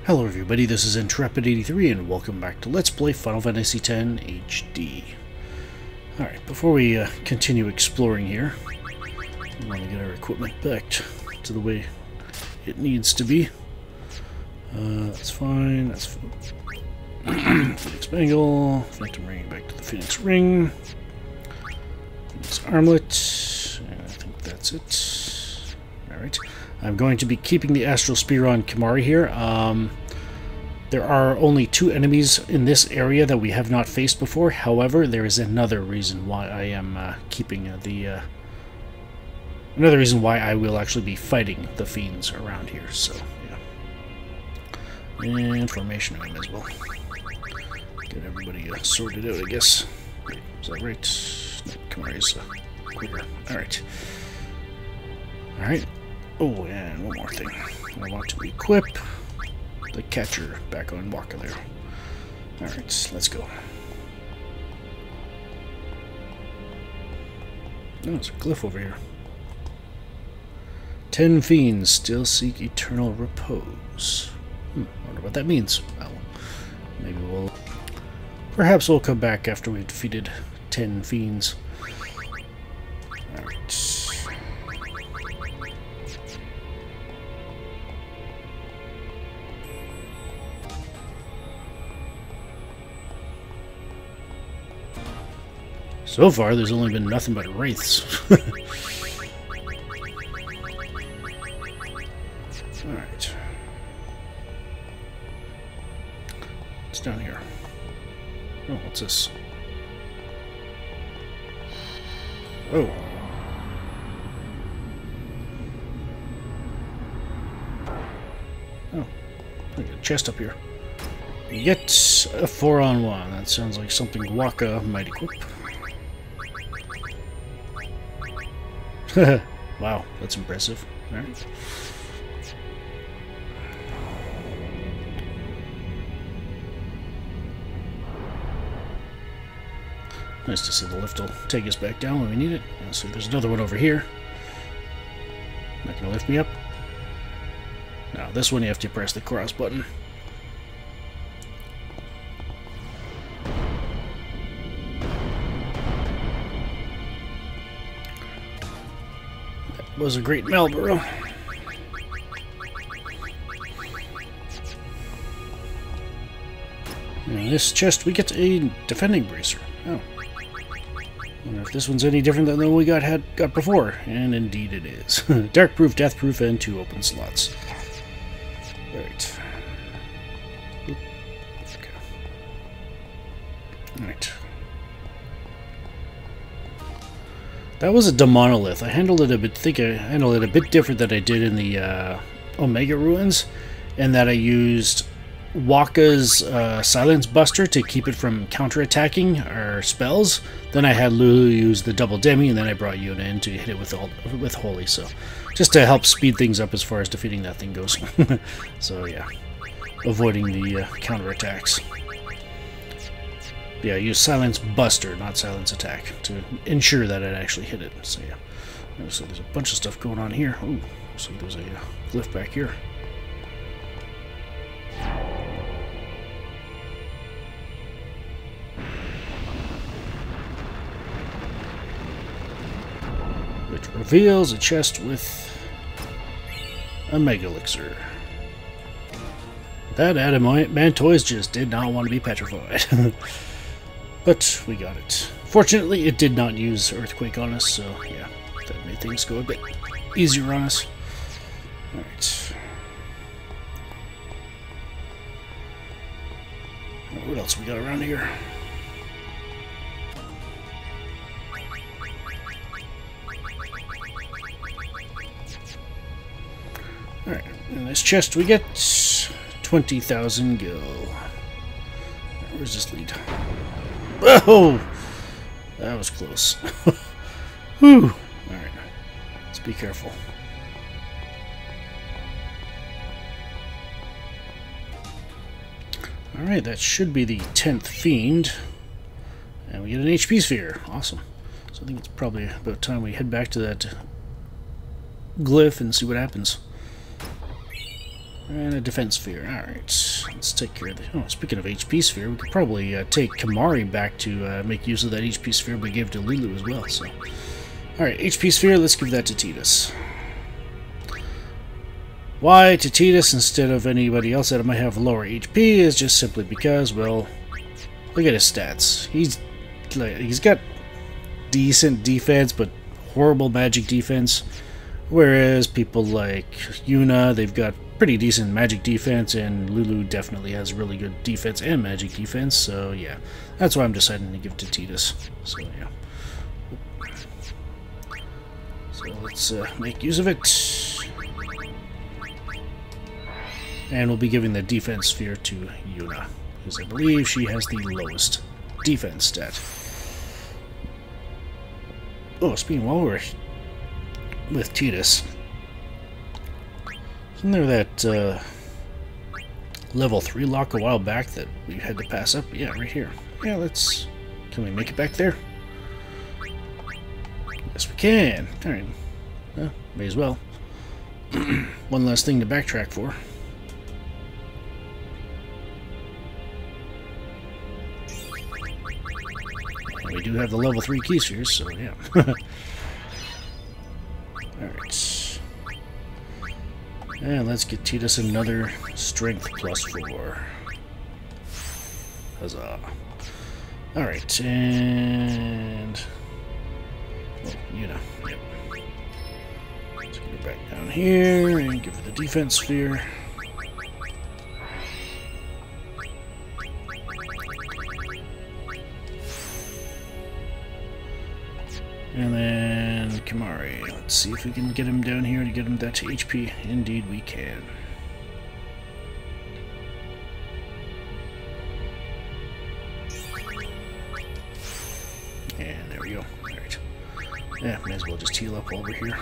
Hello everybody, this is Intrepid83 and welcome back to Let's Play Final Fantasy X HD. Alright, before we continue exploring here, we want to get our equipment back to the way it needs to be. That's fine, that's fine. Phoenix Bangle, Phantom Ring back to the Phoenix Ring, Phoenix Armlet, and I think that's it. Alright. I'm going to be keeping the Astral Spear on Kimahri here. There are only 2 enemies in this area that we have not faced before. However, there is another reason why I am keeping another reason why I will actually be fighting the fiends around here. So, yeah. And formation room as well. Get everybody sorted out, I guess. Wait, is that right? No, Kimahri's quicker. Alright. Alright. Oh, and one more thing. I want to equip the catcher back on Wakka there. Alright, let's go. Oh, there's a glyph over here. 10 fiends still seek eternal repose. I wonder what that means. Well, maybe we'll... Perhaps we'll come back after we've defeated 10 fiends. Alright. So far, there's only been nothing but wraiths. Alright. What's down here? Oh, what's this? Oh. Oh. I got a chest up here. Get a 4-on-1. That sounds like something Wakka might equip. Wow, that's impressive. Alright. Nice to see the lift will take us back down when we need it. So there's another one over here. Not gonna lift me up. Now this one you have to press the cross button. Was a great Malboro. In this chest we get a defending bracer. Oh. Wonder if this one's any different than the one we got before. And indeed it is. Dark proof, death proof, and 2 open slots. Alright. Okay. Alright. That was a Demonolith. I handled it a bit. I handled it a bit different than I did in the Omega Ruins, and that I used Wakka's Silence Buster to keep it from counterattacking our spells. Then I had Lulu use the double demi, and then I brought Yuna in to hit it with Holy. So just to help speed things up as far as defeating that thing goes. So yeah, avoiding the counterattacks. Yeah, use Silence Buster, not Silence Attack, to ensure that it actually hit it. So yeah, so there's a bunch of stuff going on here. Ooh, so there's a glyph back here. Which reveals a chest with a Mega Elixir. That Adamantoise just did not want to be petrified. But we got it. Fortunately, it did not use Earthquake on us, so yeah, that made things go a bit easier on us. Alright. What else we got around here? Alright, in this chest we get 20,000 gil. Where's this lead? Whoa! That was close. Whew! Alright. Let's be careful. Alright, that should be the 10th fiend. And we get an HP sphere. Awesome. So I think it's probably about time we head back to that glyph and see what happens. And a defense sphere. Alright, let's take care of the... Oh, speaking of HP sphere, we could probably take Kimahri back to make use of that HP sphere we gave to Lulu as well, so... Alright, HP sphere, let's give that to Tidus. Why to Tidus instead of anybody else that might have lower HP is just simply because, well, look at his stats. He's got decent defense, but horrible magic defense. Whereas people like Yuna, they've got pretty decent magic defense, and Lulu definitely has really good defense and magic defense, so yeah. That's why I'm deciding to give it to Tidus. So yeah. So let's make use of it. And we'll be giving the defense sphere to Yuna, because I believe she has the lowest defense stat. Oh, speaking while we're with Tidus, isn't there that level 3 lock a while back that we had to pass up? Yeah, right here. Yeah, let's... Can we make it back there? Yes, we can. Alright. Well, may as well. One last thing to backtrack for. We do have the level 3 key spheres, so yeah. Alright. And let's get Tidus another strength +4. Huzzah. Alright, and... Oh, Yuna, yep. Let's get her back down here and give her the defense sphere. And then Kimahri. Let's see if we can get him down here to get him that HP. Indeed we can. And there we go. Alright. Yeah, may as well just heal up over here.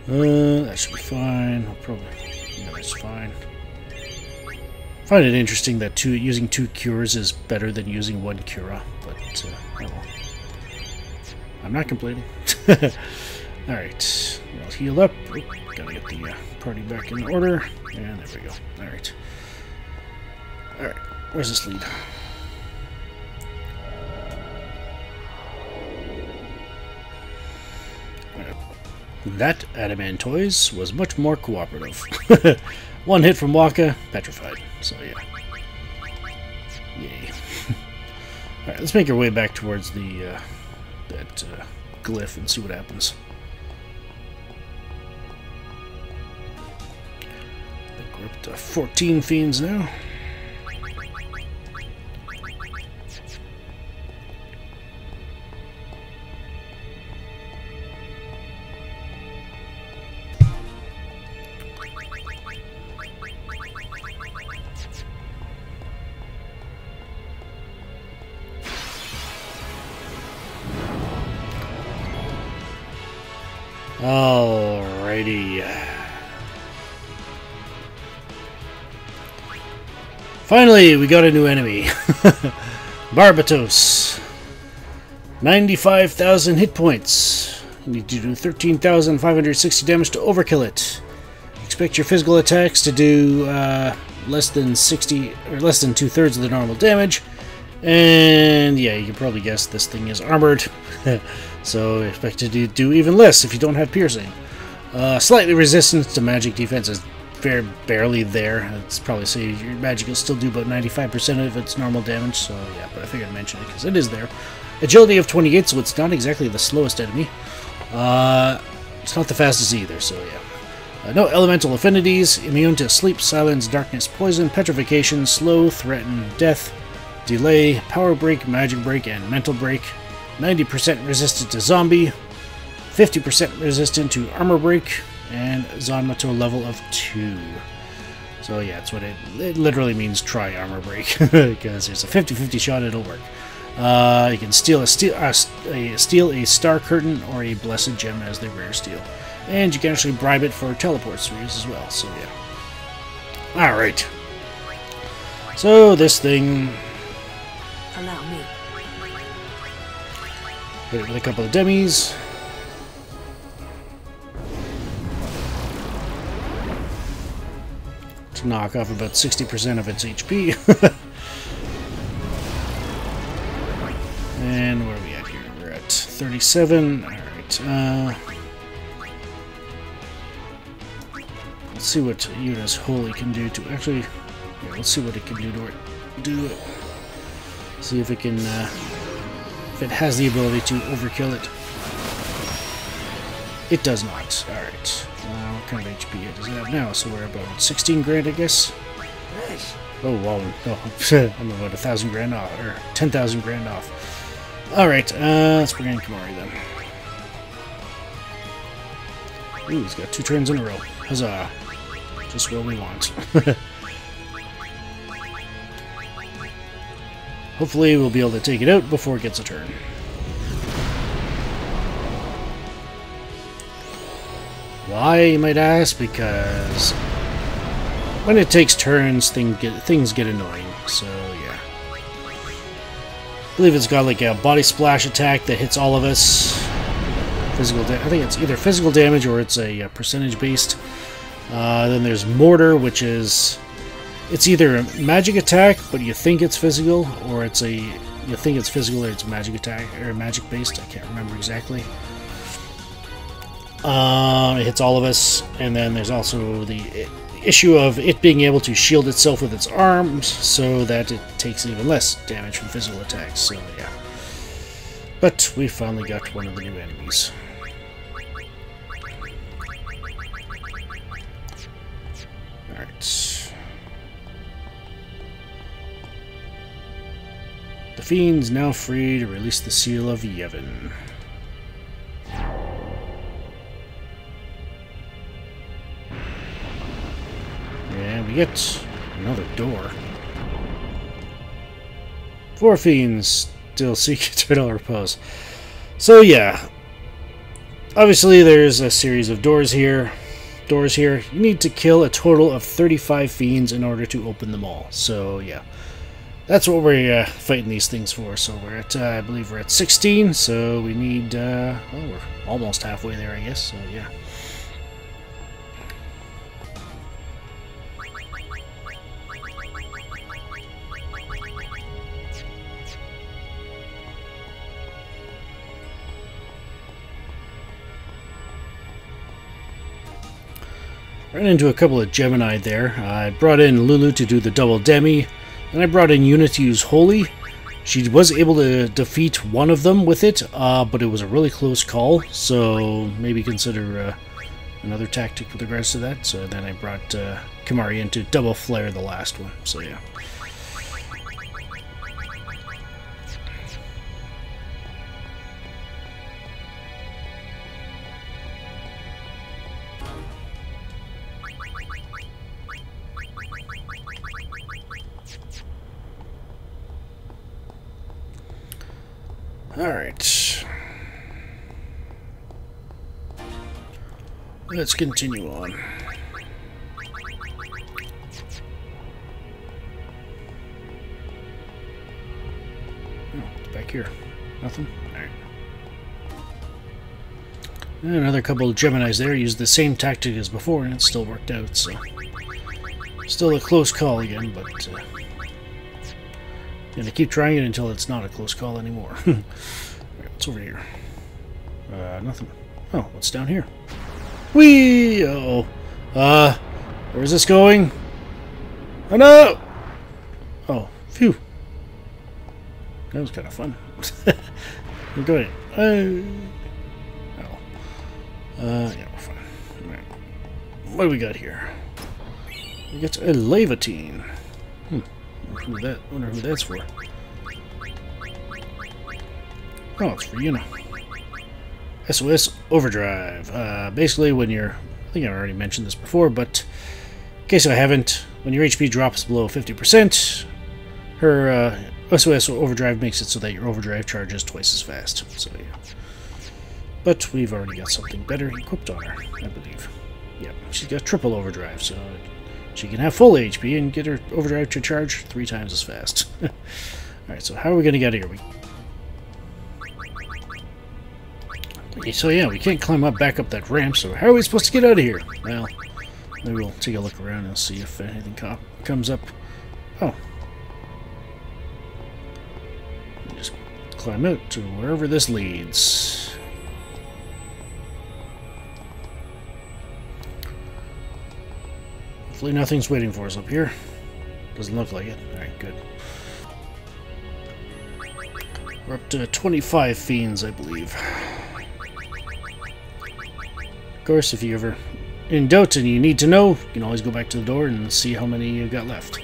That should be fine. I'll probably... Yeah, that's fine. I find it interesting that using 2 cures is better than using 1 cura, but oh well. I'm not complaining. Alright, we'll heal up. Oh, gotta get the party back in order. And there we go. Alright. Alright, where's this lead? That Adamantoise was much more cooperative. 1 hit from Wakka, petrified. So yeah. Yay. Alright, let's make our way back towards the that glyph and see what happens. I think we're up to 14 fiends now. Alrighty. Finally, we got a new enemy. Barbatos. 95,000 hit points. You need to do 13,560 damage to overkill it. Expect your physical attacks to do less than 60 or less than 2/3 of the normal damage. And yeah, you can probably guess this thing is armored. So expect it to do even less if you don't have piercing. Slightly resistance to magic defense is barely there. It's probably say your magic will still do about 95% of its normal damage, so yeah, but I figured I'd mention it because it is there. Agility of 28, so it's not exactly the slowest enemy. It's not the fastest either, so yeah. No elemental affinities, immune to sleep, silence, darkness, poison, petrification, slow, threaten, death, delay, power break, magic break, and mental break. 90% resistant to zombie, 50% resistant to armor break, and Zanma to a level of 2. So yeah, that's what it literally means, try armor break, because there's a 50-50 shot it'll work. You can steal a star curtain or a blessed gem as the rare steal. And you can actually bribe it for teleport spheres as well, so yeah. Alright. So this thing... Allow me. Hit it with a couple of demis. to knock off about 60% of its HP. And where are we at here? We're at 37. Alright, let's see what Yuna's Holy can do to... Actually, yeah, let's see what it can do to it. See if it can... if it has the ability to overkill it. It does not. Alright. What kind of HP does it have now? So we're about 16 grand, I guess? Nice. Oh, wow. Oh, I'm about 1,000 grand off. Or 10,000 grand off. Alright, let's bring in Kimahri then. Ooh, he's got 2 turns in a row. Huzzah. Just what we want. Hopefully we'll be able to take it out before it gets a turn. Why, you might ask? Because when it takes turns, things get annoying. So, yeah. I believe it's got like a body splash attack that hits all of us. I think it's either physical damage or it's a percentage based. Then there's Mortar, which is... It's either a magic attack, but you think it's physical, or it's a... You think it's physical or it's magic attack, or magic based. I can't remember exactly. It hits all of us, and then there's also the issue of it being able to shield itself with its arms, so that it takes even less damage from physical attacks, so yeah. But we finally got one of the new enemies. Alright. The Fiend's now free to release the Seal of Yevon. And we get another door. 4 Fiends still seek eternal repose. So yeah, obviously there's a series of doors here. You need to kill a total of 35 Fiends in order to open them all. So yeah, that's what we're fighting these things for. So we're at, I believe we're at 16. So we need, well, we're almost halfway there, I guess. So yeah. Ran into a couple of Gemini there. I brought in Lulu to do the double demi, and I brought in Yuna to use Holy. She was able to defeat one of them with it, but it was a really close call, so maybe consider another tactic with regards to that. So then I brought Kimahri in to double flare the last one, so yeah. Alright. Let's continue on. Oh, it's back here. Nothing? Alright. Another couple of Geminis there used the same tactic as before and it still worked out, so... Still a close call again, but... And I keep trying it until it's not a close call anymore. Right, what's over here? Nothing. Oh, what's down here? Whee! Uh-oh. Where is this going? Oh, no! Oh, phew. That was kind of fun. We're going. Oh. Yeah, we're fine. Right. What do we got here? We got a Leviatine. Wonder who that's for. Oh, it's for Yuna. SOS Overdrive. Basically, when you're... I think I already mentioned this before, but in case I haven't, when your HP drops below 50%, her SOS Overdrive makes it so that your overdrive charges twice as fast. So, yeah. But we've already got something better equipped on her, I believe. Yeah, she's got triple overdrive, so... She can have full HP and get her overdrive to charge 3 times as fast. Alright, so how are we going to get here? So yeah, we can't climb back up that ramp, so how are we supposed to get out of here? Well, maybe we'll take a look around and see if anything comes up. Oh. Just climb out to wherever this leads. Hopefully nothing's waiting for us up here. Doesn't look like it. Alright, good. We're up to 25 fiends, I believe. Of course, if you're ever in doubt and you need to know, you can always go back to the door and see how many you've got left.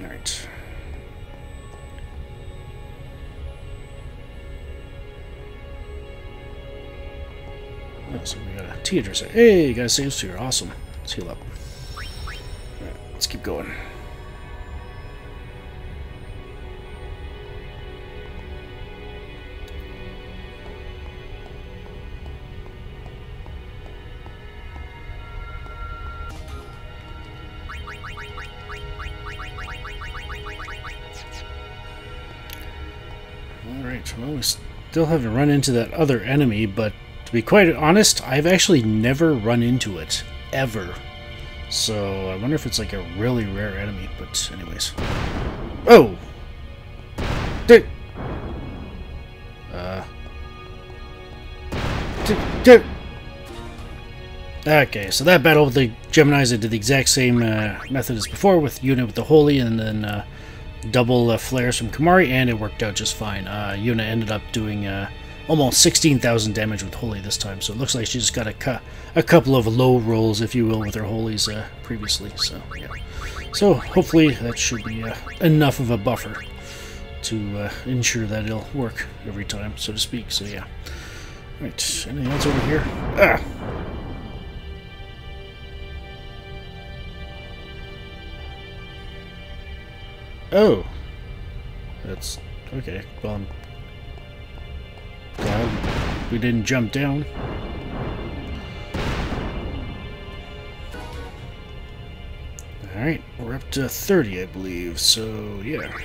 Alright. Oh, so we got a theater set. Hey, you got a save sphere. Awesome. Let's heal up. Alright, let's keep going. Alright, well, we still haven't run into that other enemy, but to be quite honest, I've actually never run into it. Ever. So, I wonder if it's like a really rare enemy, but anyways. Oh! Okay, so that battle with the Geminis, I did the exact same method as before, with Yuna with the Holy, and then double flares from Kimahri, and it worked out just fine. Yuna ended up doing almost 16,000 damage with Holy this time, so it looks like she just got a couple of low rolls, if you will, with her Holies previously, so yeah. So hopefully that should be enough of a buffer to ensure that it'll work every time, so to speak, so yeah. Right, anything else over here? Ah! Oh! That's... okay, well, I'm glad we didn't jump down. Alright, we're up to 30, I believe, so yeah.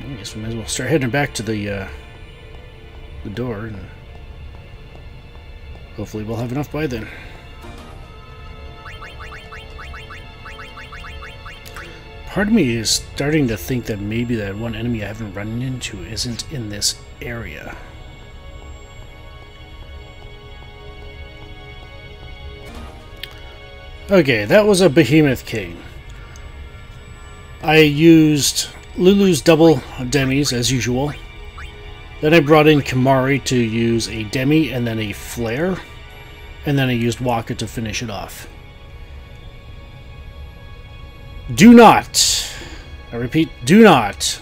I guess we might as well start heading back to the door, and hopefully we'll have enough by then. Part of me is starting to think that maybe that one enemy I haven't run into isn't in this area. Okay, that was a Behemoth King. I used Lulu's double demis as usual. Then I brought in Kimahri to use a demi and then a flare. And then I used Wakka to finish it off. Do not, I repeat, do not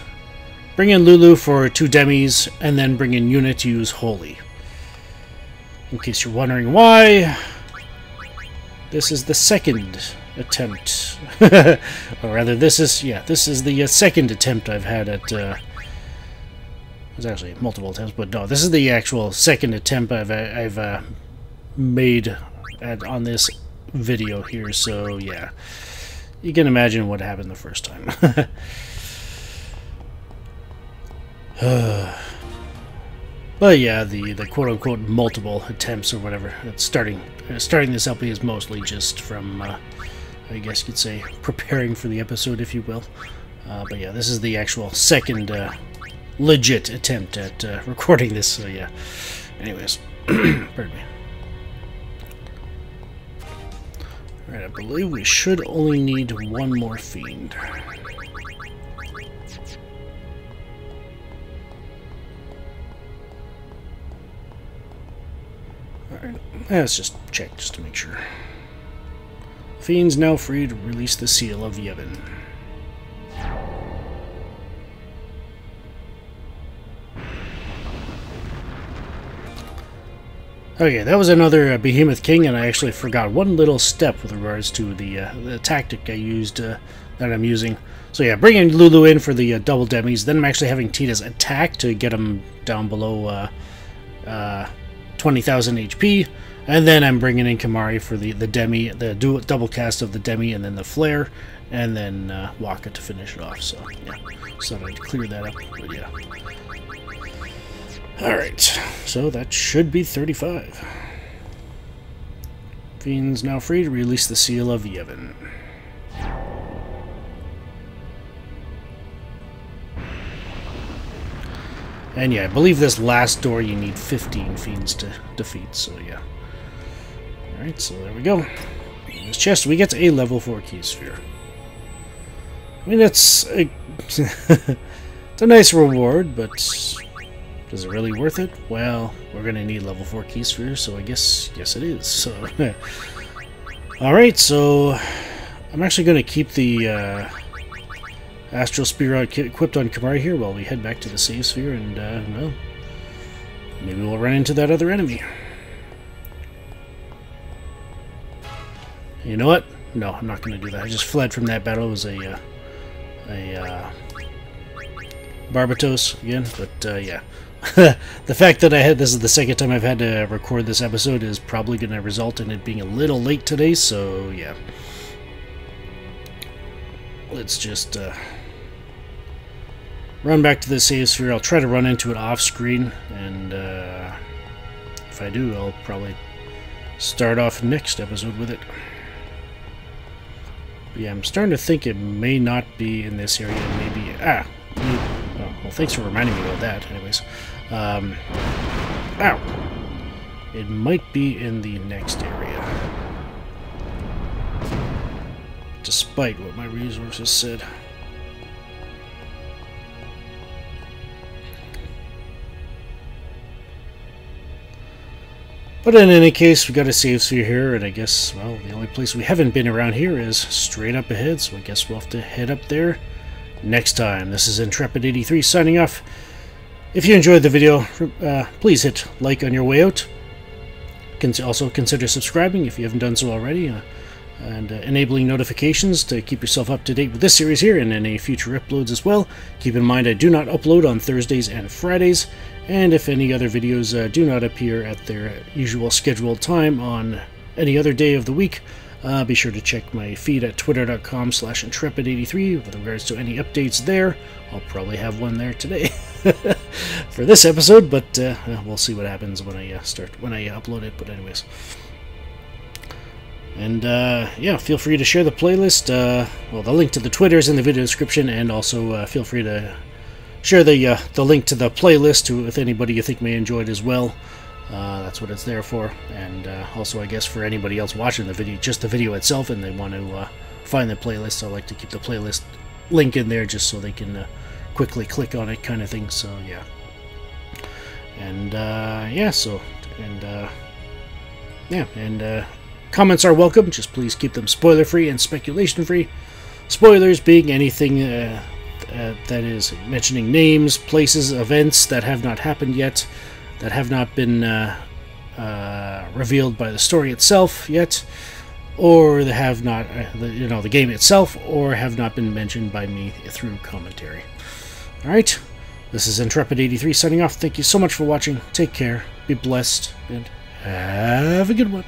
bring in Lulu for 2 demis and then bring in Yuna to use Holy. In case you're wondering why, this is the second attempt. Or rather, this is the second attempt I've had at, there's actually multiple attempts, but no, this is the actual second attempt I've made on this video here, so yeah. You can imagine what happened the first time. But yeah, the quote-unquote multiple attempts or whatever, starting this LP is mostly just from, I guess you could say, preparing for the episode, if you will. But yeah, this is the actual second legit attempt at recording this, so yeah. Anyways, pardon me. Alright, I believe we should only need one more fiend. Alright, let's just check just to make sure. Fiend's now free to release the seal of Yevon. Okay, that was another Behemoth King, and I actually forgot one little step with regards to the tactic I used, that I'm using. So yeah, bringing Lulu in for the double demis, then I'm actually having Tidus attack to get him down below 20,000 HP, and then I'm bringing in Kimahri for the demi, the double cast of the demi, and then the flare, and then Wakka to finish it off. So yeah, so I'd clear that up, but yeah. Alright, so that should be 35. Fiend's now free to release the Seal of Yevon. And yeah, I believe this last door you need 15 Fiends to defeat, so yeah. Alright, so there we go. In this chest, we get a level 4 key sphere. I mean, it's a, it's a nice reward, but is it really worth it? Well, we're going to need level 4 key spheres, so I guess, yes it is. So, alright, so I'm actually going to keep the Astral Spear equipped on Kimahri here while we head back to the save sphere, and, well, maybe we'll run into that other enemy. You know what? No, I'm not going to do that. I just fled from that battle. It was a Barbatos again, but, yeah. The fact that this is the second time I've had to record this episode is probably going to result in it being a little late today, so, yeah. Let's just, run back to the save sphere. I'll try to run into it off-screen, and if I do, I'll probably start off next episode with it. But yeah, I'm starting to think it may not be in this area. Maybe... oh, well, thanks for reminding me about that, anyways. Ow! It might be in the next area. Despite what my resources said. But in any case, we got a save sphere here, and I guess, well, the only place we haven't been around here is straight up ahead, so I guess we'll have to head up there next time. This is Intrepid83 signing off. If you enjoyed the video, please hit like on your way out. Also consider subscribing if you haven't done so already, and enabling notifications to keep yourself up to date with this series here and any future uploads as well. Keep in mind I do not upload on Thursdays and Fridays, and if any other videos do not appear at their usual scheduled time on any other day of the week, be sure to check my feed at twitter.com/intrepid83 with regards to any updates there. I'll probably have one there today for this episode, but we'll see what happens when I upload it. But anyways, and yeah, feel free to share the playlist. Well, the link to the Twitter is in the video description, and also feel free to share the link to the playlist with anybody you think may enjoy it as well. That's what it's there for. And also, I guess, for anybody else watching the video, just the video itself, and they want to find the playlist, I like to keep the playlist link in there just so they can quickly click on it, kind of thing. So yeah, and yeah, so and comments are welcome. Just please keep them spoiler free and speculation free. Spoilers being anything that is mentioning names, places, events that have not happened yet, that have not been revealed by the story itself yet, or they have not, the game itself, or have not been mentioned by me through commentary. Alright, this is Intrepid83 signing off. Thank you so much for watching. Take care, be blessed, and have a good one.